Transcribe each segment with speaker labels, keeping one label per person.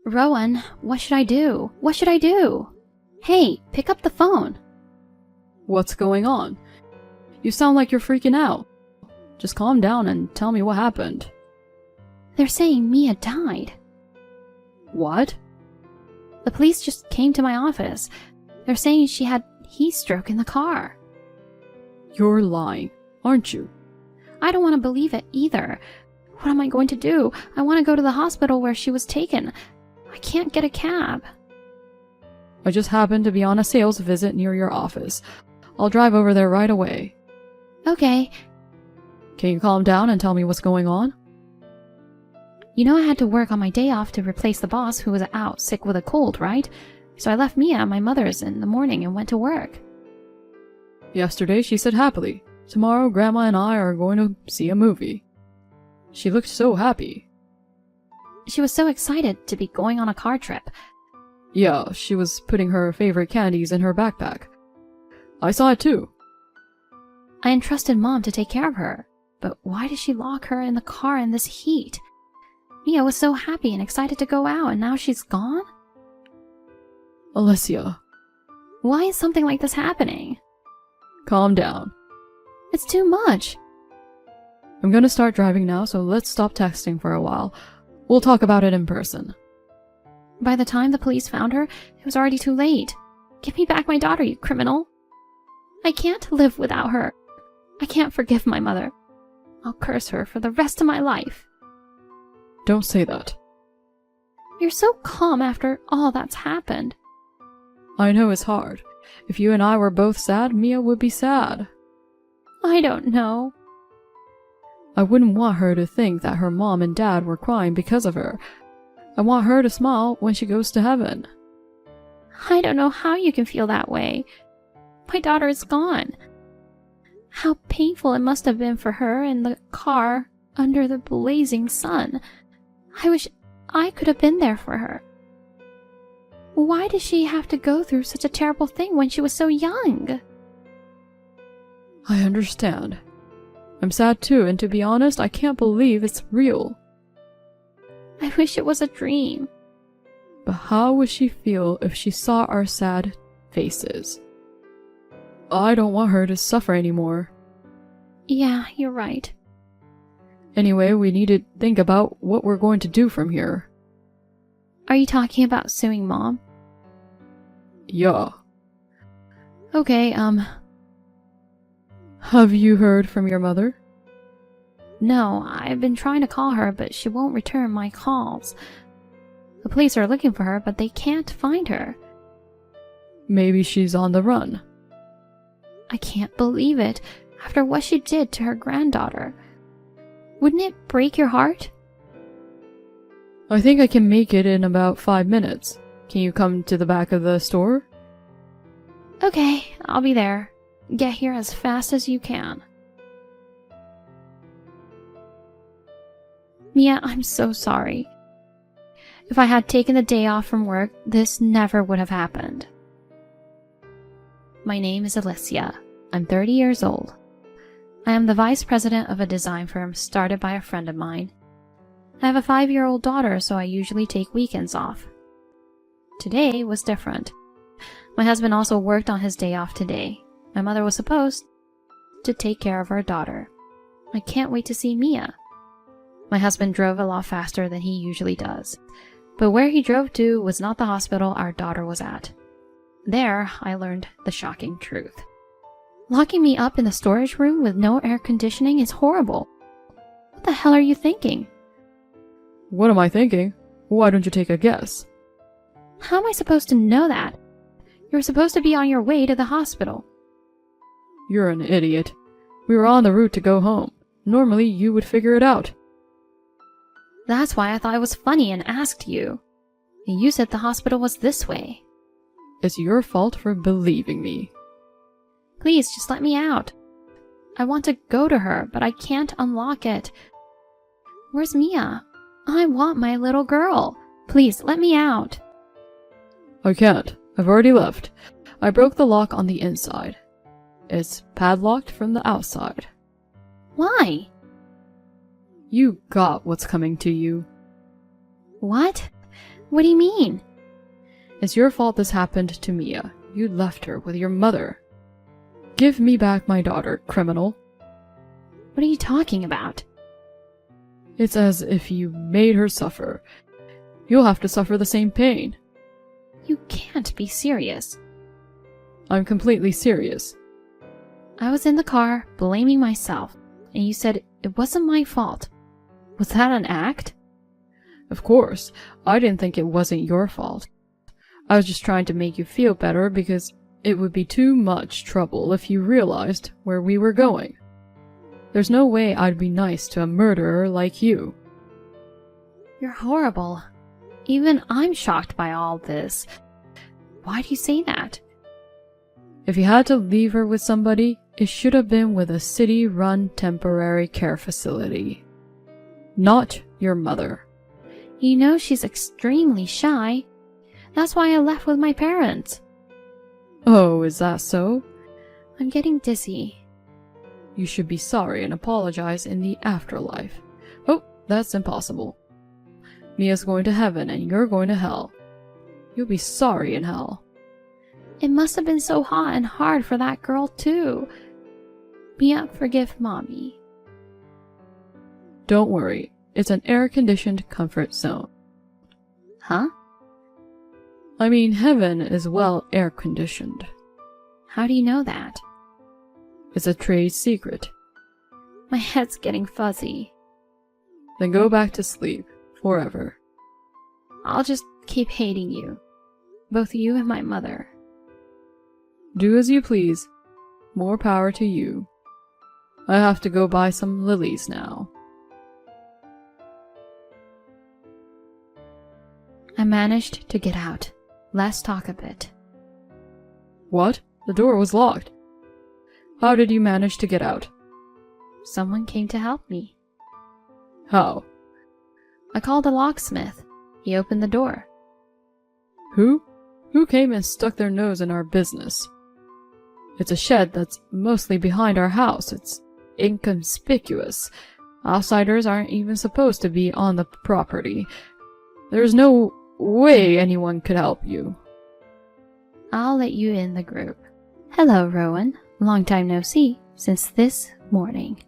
Speaker 1: Rowan, what should I do? What should I do? Hey, pick up the phone.
Speaker 2: What's going on? You sound like you're freaking out. Just calm down and tell me what happened.
Speaker 1: They're saying Mia died.
Speaker 2: What?
Speaker 1: The police just came to my office. They're saying she had heat stroke in the car.
Speaker 2: You're lying, aren't you?
Speaker 1: I don't want to believe it either. What am I going to do? I want to go to the hospital where she was taken. I can't get a cab.
Speaker 2: I just happened to be on a sales visit near your office. I'll drive over there right away.
Speaker 1: Okay.
Speaker 2: Can you calm down and tell me what's going on?
Speaker 1: You know I had to work on my day off to replace the boss who was out sick with a cold, right? So I left Mia at my mother's in the morning and went to work.
Speaker 2: Yesterday she said happily, tomorrow Grandma and I are going to see a movie. She looked so happy.
Speaker 1: She was so excited to be going on a car trip.
Speaker 2: Yeah, she was putting her favorite candies in her backpack. I saw it too.
Speaker 1: I entrusted Mom to take care of her, but why did she lock her in the car in this heat? Mia was so happy and excited to go out, and now she's gone?
Speaker 2: Alicia.
Speaker 1: Why is something like this happening?
Speaker 2: Calm down.
Speaker 1: It's too much.
Speaker 2: I'm gonna start driving now, so let's stop texting for a while. We'll talk about it in person.
Speaker 1: By the time the police found her, it was already too late. Give me back my daughter, you criminal. I can't live without her. I can't forgive my mother. I'll curse her for the rest of my life.
Speaker 2: Don't say that.
Speaker 1: You're so calm after all that's happened.
Speaker 2: I know it's hard. If you and I were both sad, Mia would be sad.
Speaker 1: I don't know.
Speaker 2: I wouldn't want her to think that her mom and dad were crying because of her. I want her to smile when she goes to heaven.
Speaker 1: I don't know how you can feel that way. My daughter is gone. How painful it must have been for her in the car under the blazing sun. I wish I could have been there for her. Why did she have to go through such a terrible thing when she was so young?
Speaker 2: I understand. I'm sad too, and to be honest, I can't believe it's real.
Speaker 1: I wish it was a dream.
Speaker 2: But how would she feel if she saw our sad faces? I don't want her to suffer anymore.
Speaker 1: Yeah, you're right.
Speaker 2: Anyway, we need to think about what we're going to do from here.
Speaker 1: Are you talking about suing Mom?
Speaker 2: Yeah.
Speaker 1: Okay,
Speaker 2: Have you heard from your mother?
Speaker 1: No, I've been trying to call her, but she won't return my calls. The police are looking for her, but they can't find her.
Speaker 2: Maybe she's on the run.
Speaker 1: I can't believe it, after what she did to her granddaughter. Wouldn't it break your heart?
Speaker 2: I think I can make it in about 5 minutes. Can you come to the back of the store?
Speaker 1: Okay, I'll be there. Get here as fast as you can. Mia, I'm so sorry. If I had taken the day off from work, this never would have happened. My name is Alicia. I'm 30 years old. I am the vice president of a design firm started by a friend of mine. I have a 5-year-old daughter, so I usually take weekends off. Today was different. My husband also worked on his day off today. My mother was supposed to take care of our daughter. I can't wait to see Mia. My husband drove a lot faster than he usually does, but where he drove to was not the hospital our daughter was at. There, I learned the shocking truth. Locking me up in the storage room with no air conditioning is horrible. What the hell are you thinking?
Speaker 2: What am I thinking? Why don't you take a guess?
Speaker 1: How am I supposed to know that? You were supposed to be on your way to the hospital.
Speaker 2: You're an idiot. We were on the route to go home. Normally, you would figure it out.
Speaker 1: That's why I thought it was funny and asked you. You said the hospital was this way.
Speaker 2: It's your fault for believing me.
Speaker 1: Please, just let me out. I want to go to her, but I can't unlock it. Where's Mia? I want my little girl. Please, let me out.
Speaker 2: I can't. I've already left. I broke the lock on the inside. It's padlocked from the outside.
Speaker 1: Why?
Speaker 2: You got what's coming to you.
Speaker 1: What? What do you mean?
Speaker 2: It's your fault this happened to Mia. You left her with your mother. Give me back my daughter, criminal.
Speaker 1: What are you talking about?
Speaker 2: It's as if you made her suffer. You'll have to suffer the same pain.
Speaker 1: You can't be serious.
Speaker 2: I'm completely serious.
Speaker 1: I was in the car, blaming myself, and you said it wasn't my fault. Was that an act?
Speaker 2: Of course, I didn't think it wasn't your fault. I was just trying to make you feel better because it would be too much trouble if you realized where we were going. There's no way I'd be nice to a murderer like you.
Speaker 1: You're horrible. Even I'm shocked by all this. Why do you say that?
Speaker 2: If you had to leave her with somebody, it should have been with a city-run temporary care facility. Not your mother.
Speaker 1: You know she's extremely shy. That's why I left with my parents.
Speaker 2: Oh, is that so?
Speaker 1: I'm getting dizzy.
Speaker 2: You should be sorry and apologize in the afterlife. Oh, that's impossible. Mia's going to heaven and you're going to hell. You'll be sorry in hell.
Speaker 1: It must have been so hot and hard for that girl, too. Mia, forgive Mommy.
Speaker 2: Don't worry, it's an air-conditioned comfort zone.
Speaker 1: Huh?
Speaker 2: I mean, heaven is well air-conditioned.
Speaker 1: How do you know that?
Speaker 2: It's a trade secret.
Speaker 1: My head's getting fuzzy.
Speaker 2: Then go back to sleep, forever.
Speaker 1: I'll just keep hating you. Both you and my mother.
Speaker 2: Do as you please. More power to you. I have to go buy some lilies now.
Speaker 1: I managed to get out. Let's talk a bit.
Speaker 2: What? The door was locked. How did you manage to get out?
Speaker 1: Someone came to help me.
Speaker 2: How?
Speaker 1: I called a locksmith. He opened the door.
Speaker 2: Who? Who came and stuck their nose in our business? It's a shed that's mostly behind our house. It's inconspicuous. Outsiders aren't even supposed to be on the property. There's no way anyone could help you.
Speaker 1: I'll let you in the group. Hello, Rowan. Long time no see, since this morning.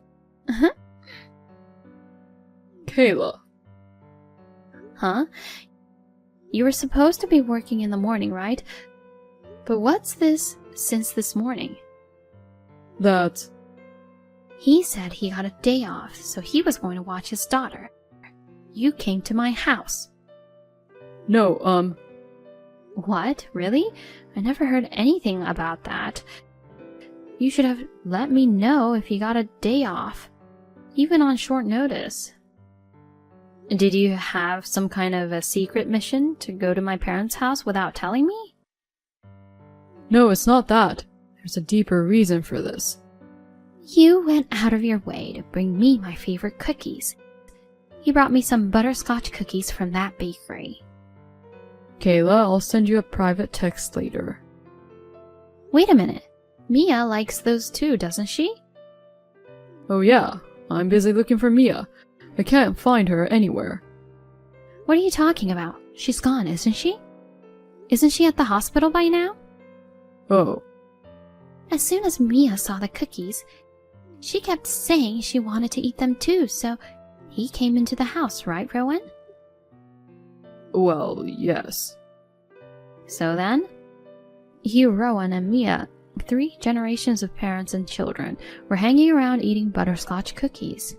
Speaker 2: Kayla.
Speaker 1: Huh? You were supposed to be working in the morning, right? But what's this since this morning?
Speaker 2: That's...
Speaker 1: He said he got a day off, so he was going to watch his daughter. You came to my house.
Speaker 2: No,
Speaker 1: What? Really? I never heard anything about that. You should have let me know if he got a day off, even on short notice. Did you have some kind of a secret mission to go to my parents' house without telling me?
Speaker 2: No, it's not that. There's a deeper reason for this.
Speaker 1: You went out of your way to bring me my favorite cookies. You brought me some butterscotch cookies from that bakery.
Speaker 2: Kayla, I'll send you a private text later.
Speaker 1: Wait a minute. Mia likes those too, doesn't she?
Speaker 2: Oh yeah, I'm busy looking for Mia. I can't find her anywhere.
Speaker 1: What are you talking about? She's gone, isn't she? Isn't she at the hospital by now?
Speaker 2: Oh.
Speaker 1: As soon as Mia saw the cookies, she kept saying she wanted to eat them too, so he came into the house, right, Rowan?
Speaker 2: Well, yes.
Speaker 1: So then, you, Rowan, and Mia, 3 generations of parents and children, were hanging around eating butterscotch cookies.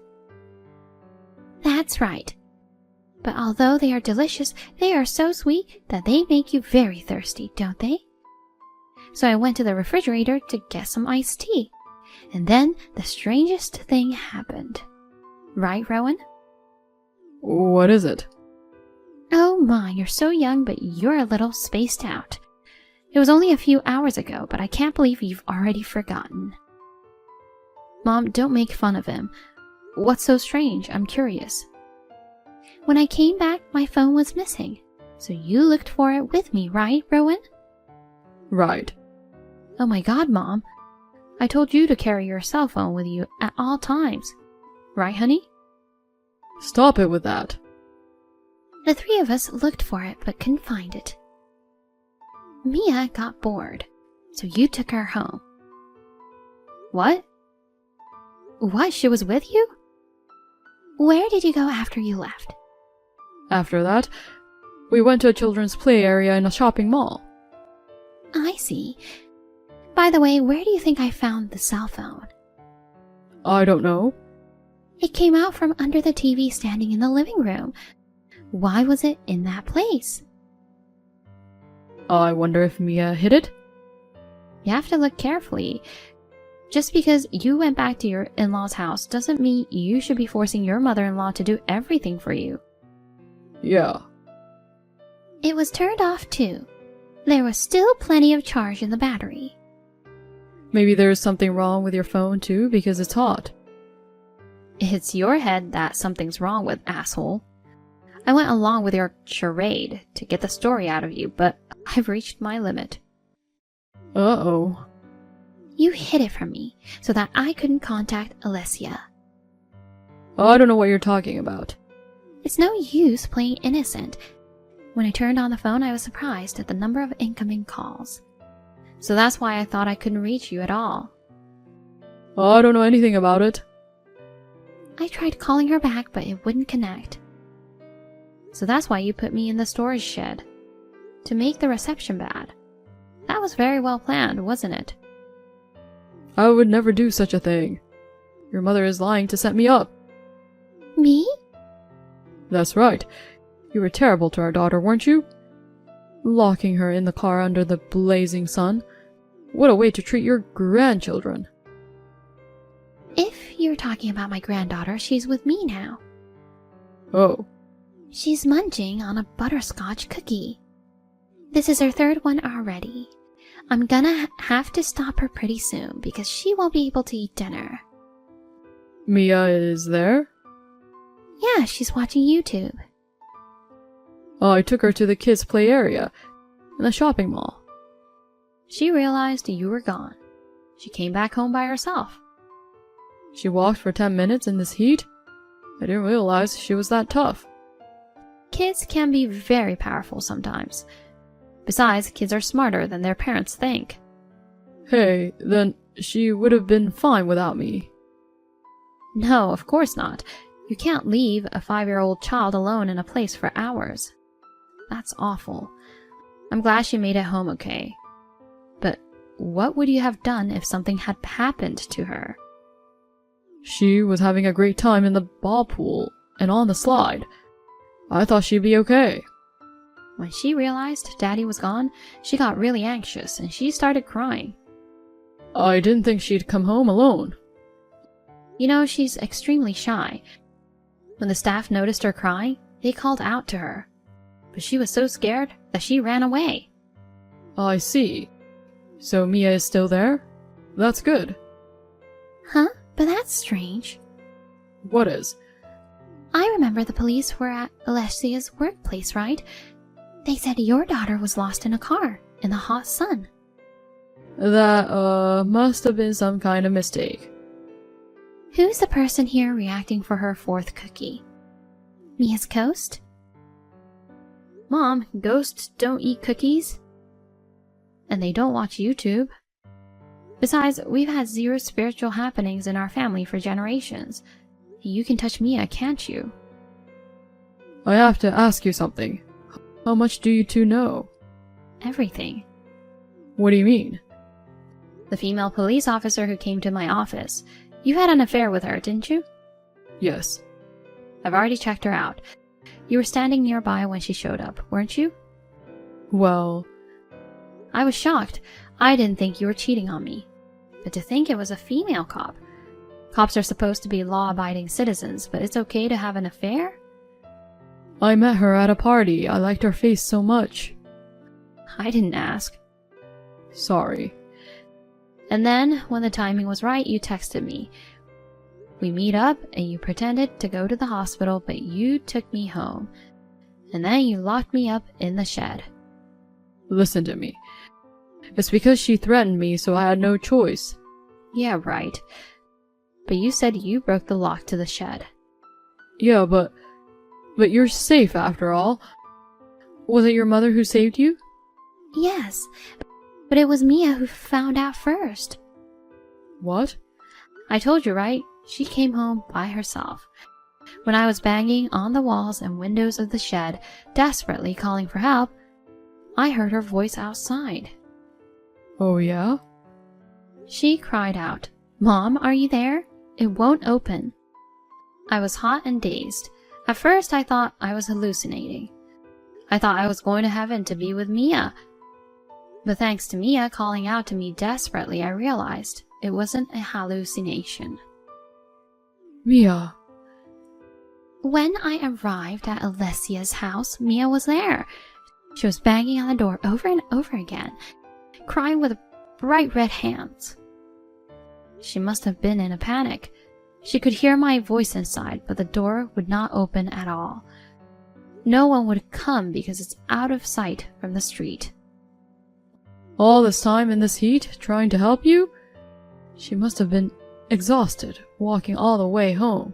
Speaker 1: That's right. But although they are delicious, they are so sweet that they make you very thirsty, don't they? So I went to the refrigerator to get some iced tea. And then the strangest thing happened. Right, Rowan?
Speaker 2: What is it?
Speaker 1: Oh my, you're so young, but you're a little spaced out. It was only a few hours ago, but I can't believe you've already forgotten. Mom, don't make fun of him. What's so strange? I'm curious. When I came back, my phone was missing. So you looked for it with me, right, Rowan?
Speaker 2: Right.
Speaker 1: Oh my god, Mom. I told you to carry your cell phone with you at all times. Right, honey?
Speaker 2: Stop it with that.
Speaker 1: The three of us looked for it but couldn't find it. Mia got bored, so you took her home. What? What? She was with you? Where did you go after you left?
Speaker 2: After that, we went to a children's play area in a shopping mall.
Speaker 1: I see. By the way, where do you think I found the cell phone?
Speaker 2: I don't know.
Speaker 1: It came out from under the TV standing in the living room. Why was it in that place?
Speaker 2: I wonder if Mia hid it?
Speaker 1: You have to look carefully. Just because you went back to your in-laws' house doesn't mean you should be forcing your mother-in-law to do everything for you.
Speaker 2: Yeah.
Speaker 1: It was turned off too. There was still plenty of charge in the battery.
Speaker 2: Maybe there's something wrong with your phone too because it's hot.
Speaker 1: It's your head that something's wrong with, asshole. I went along with your charade to get the story out of you, but I've reached my limit.
Speaker 2: Uh-oh.
Speaker 1: You hid it from me so that I couldn't contact Alessia.
Speaker 2: I don't know what you're talking about.
Speaker 1: It's no use playing innocent. When I turned on the phone, I was surprised at the number of incoming calls. So that's why I thought I couldn't reach you at all.
Speaker 2: I don't know anything about it.
Speaker 1: I tried calling her back, but it wouldn't connect. So that's why you put me in the storage shed. To make the reception bad. That was very well planned, wasn't it?
Speaker 2: I would never do such a thing. Your mother is lying to set me up.
Speaker 1: Me?
Speaker 2: That's right. You were terrible to our daughter, weren't you? Locking her in the car under the blazing sun. What a way to treat your grandchildren.
Speaker 1: If you're talking about my granddaughter, she's with me now.
Speaker 2: Oh.
Speaker 1: She's munching on a butterscotch cookie. This is her third one already. I'm gonna have to stop her pretty soon because she won't be able to eat dinner.
Speaker 2: Mia is there?
Speaker 1: Yeah, she's watching YouTube.
Speaker 2: I took her to the kids' play area in the shopping mall.
Speaker 1: She realized you were gone. She came back home by herself.
Speaker 2: She walked for 10 minutes in this heat? I didn't realize she was that tough.
Speaker 1: Kids can be very powerful sometimes. Besides, kids are smarter than their parents think.
Speaker 2: Hey, then she would have been fine without me.
Speaker 1: No, of course not. You can't leave a 5-year-old child alone in a place for hours. That's awful. I'm glad she made it home okay. But what would you have done if something had happened to her?
Speaker 2: She was having a great time in the ball pool and on the slide. I thought she'd be okay.
Speaker 1: When she realized Daddy was gone, she got really anxious and she started crying.
Speaker 2: I didn't think she'd come home alone.
Speaker 1: You know, she's extremely shy. When the staff noticed her crying, they called out to her. But she was so scared that she ran away.
Speaker 2: I see. So Mia is still there? That's good.
Speaker 1: Huh? But that's strange.
Speaker 2: What is?
Speaker 1: I remember the police were at Alessia's workplace, right? They said your daughter was lost in a car in the hot sun.
Speaker 2: That, must have been some kind of mistake.
Speaker 1: Who's the person here reacting for her 4th cookie? Mia's ghost? Mom, ghosts don't eat cookies. And they don't watch YouTube. Besides, we've had 0 spiritual happenings in our family for generations. You can touch Mia, can't you?
Speaker 2: I have to ask you something. How much do you two know?
Speaker 1: Everything.
Speaker 2: What do you mean?
Speaker 1: The female police officer who came to my office. You had an affair with her, didn't you?
Speaker 2: Yes.
Speaker 1: I've already checked her out. You were standing nearby when she showed up, weren't you?
Speaker 2: Well...
Speaker 1: I was shocked. I didn't think you were cheating on me. But to think it was a female cop. Cops are supposed to be law-abiding citizens, but it's okay to have an affair?
Speaker 2: I met her at a party. I liked her face so much.
Speaker 1: I didn't ask.
Speaker 2: Sorry.
Speaker 1: And then, when the timing was right, you texted me. We meet up, and you pretended to go to the hospital, but you took me home. And then you locked me up in the shed.
Speaker 2: Listen to me. It's because she threatened me, so I had no choice.
Speaker 1: Yeah, right. But you said you broke the lock to the shed.
Speaker 2: Yeah, but But you're safe after all. Was it your mother who saved you?
Speaker 1: Yes, but it was Mia who found out first.
Speaker 2: What?
Speaker 1: I told you, right? She came home by herself. When I was banging on the walls and windows of the shed, desperately calling for help, I heard her voice outside.
Speaker 2: Oh, yeah?
Speaker 1: She cried out, "Mom, are you there? It won't open." I was hot and dazed. At first, I thought I was hallucinating. I thought I was going to heaven to be with Mia. But thanks to Mia calling out to me desperately, I realized it wasn't a hallucination.
Speaker 2: Mia.
Speaker 1: When I arrived at Alessia's house, Mia was there. She was banging on the door over and over again, crying with bright red hands. She must have been in a panic. She could hear my voice inside, but the door would not open at all. No one would come because it's out of sight from the street.
Speaker 2: All this time in this heat, trying to help you? She must have been exhausted, walking all the way home.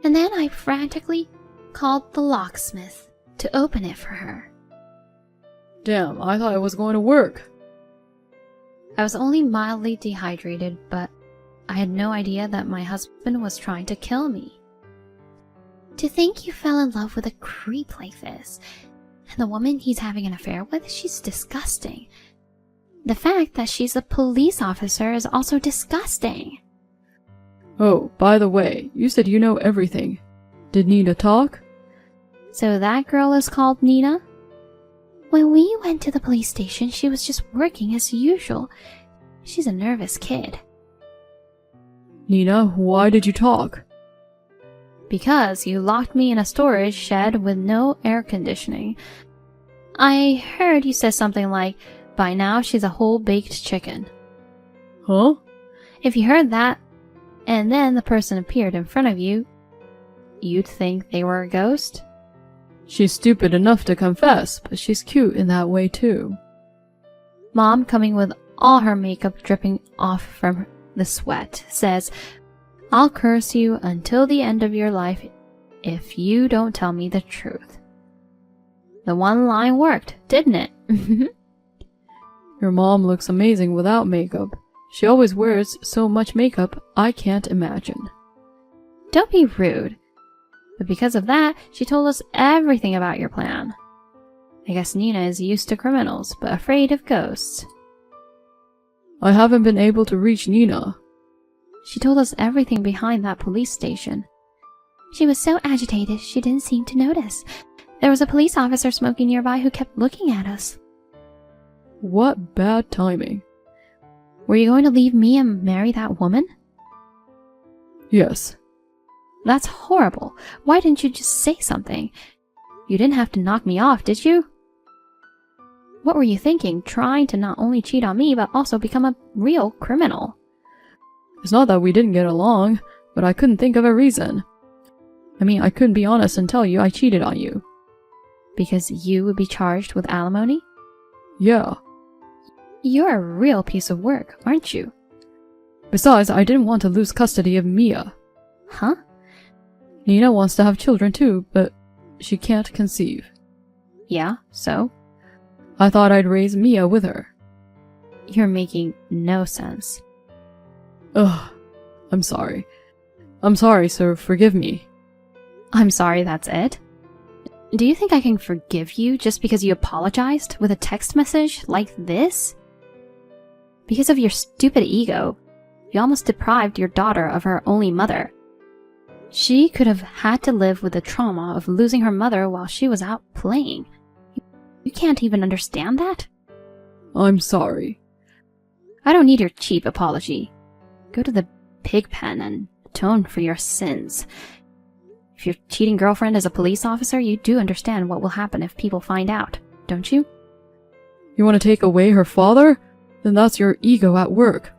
Speaker 1: And then I frantically called the locksmith to open it for her.
Speaker 2: Damn, I thought it was going to work.
Speaker 1: I was only mildly dehydrated, but I had no idea that my husband was trying to kill me. To think you fell in love with a creep like this, and the woman he's having an affair with, she's disgusting. The fact that she's a police officer is also disgusting.
Speaker 2: Oh, by the way, you said you know everything. Did Nina talk?
Speaker 1: So that girl is called Nina? When we went to the police station, she was just working as usual. She's a nervous kid.
Speaker 2: Nina, why did you talk?
Speaker 1: Because you locked me in a storage shed with no air conditioning. I heard you said something like, "By now she's a whole baked chicken."
Speaker 2: Huh?
Speaker 1: If you heard that, and then the person appeared in front of you, you'd think they were a ghost?
Speaker 2: She's stupid enough to confess, but she's cute in that way too.
Speaker 1: Mom, coming with all her makeup dripping off from the sweat, says, "I'll curse you until the end of your life if you don't tell me the truth." The one line worked, didn't it?
Speaker 2: Your mom looks amazing without makeup. She always wears so much makeup, I can't imagine.
Speaker 1: Don't be rude. But because of that, she told us everything about your plan. I guess Nina is used to criminals, but afraid of ghosts.
Speaker 2: I haven't been able to reach Nina.
Speaker 1: She told us everything behind that police station. She was so agitated she didn't seem to notice. There was a police officer smoking nearby who kept looking at us.
Speaker 2: What bad timing.
Speaker 1: Were you going to leave me and marry that woman?
Speaker 2: Yes.
Speaker 1: That's horrible. Why didn't you just say something? You didn't have to knock me off, did you? What were you thinking, trying to not only cheat on me, but also become a real criminal?
Speaker 2: It's not that we didn't get along, but I couldn't think of a reason. I mean, I couldn't be honest and tell you I cheated on you.
Speaker 1: Because you would be charged with alimony?
Speaker 2: Yeah.
Speaker 1: You're a real piece of work, aren't you?
Speaker 2: Besides, I didn't want to lose custody of Mia.
Speaker 1: Huh?
Speaker 2: Nina wants to have children too, but she can't conceive.
Speaker 1: Yeah, so?
Speaker 2: I thought I'd raise Mia with her.
Speaker 1: You're making no sense.
Speaker 2: Ugh. I'm sorry. I'm sorry, sir. Forgive me.
Speaker 1: I'm sorry, that's it? Do you think I can forgive you just because you apologized with a text message like this? Because of your stupid ego, you almost deprived your daughter of her only mother. She could have had to live with the trauma of losing her mother while she was out playing. You can't even understand that?
Speaker 2: I'm sorry.
Speaker 1: I don't need your cheap apology. Go to the pig pen and atone for your sins. If your cheating girlfriend is a police officer, you do understand what will happen if people find out, don't you?
Speaker 2: You want to take away her father? Then that's your ego at work.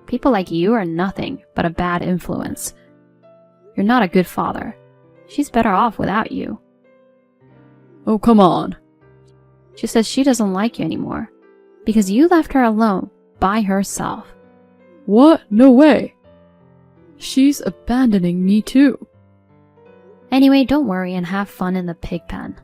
Speaker 1: People like you are nothing but a bad influence. You're not a good father. She's better off without you.
Speaker 2: Oh, come on.
Speaker 1: She says she doesn't like you anymore because you left her alone by herself.
Speaker 2: What? No way. She's abandoning me too.
Speaker 1: Anyway, don't worry and have fun in the pig pen.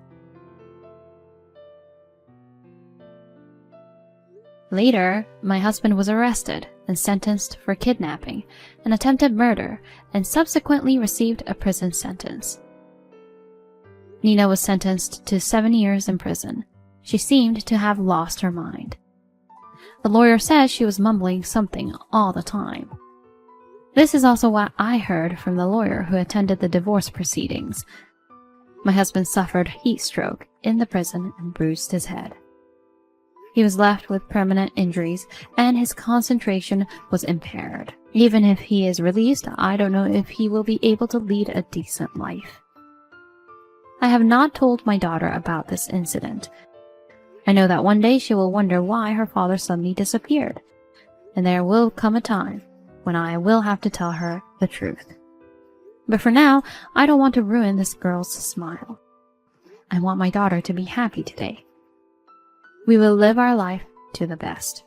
Speaker 1: Later, my husband was arrested and sentenced for kidnapping and attempted murder, and subsequently received a prison sentence. Nina was sentenced to 7 years in prison. She seemed to have lost her mind. The lawyer says she was mumbling something all the time. This is also what I heard from the lawyer who attended the divorce proceedings. My husband suffered heat stroke in the prison and bruised his head. He was left with permanent injuries, and his concentration was impaired. Even if he is released, I don't know if he will be able to lead a decent life. I have not told my daughter about this incident. I know that one day she will wonder why her father suddenly disappeared, and there will come a time when I will have to tell her the truth. But for now, I don't want to ruin this girl's smile. I want my daughter to be happy today. We will live our life to the best.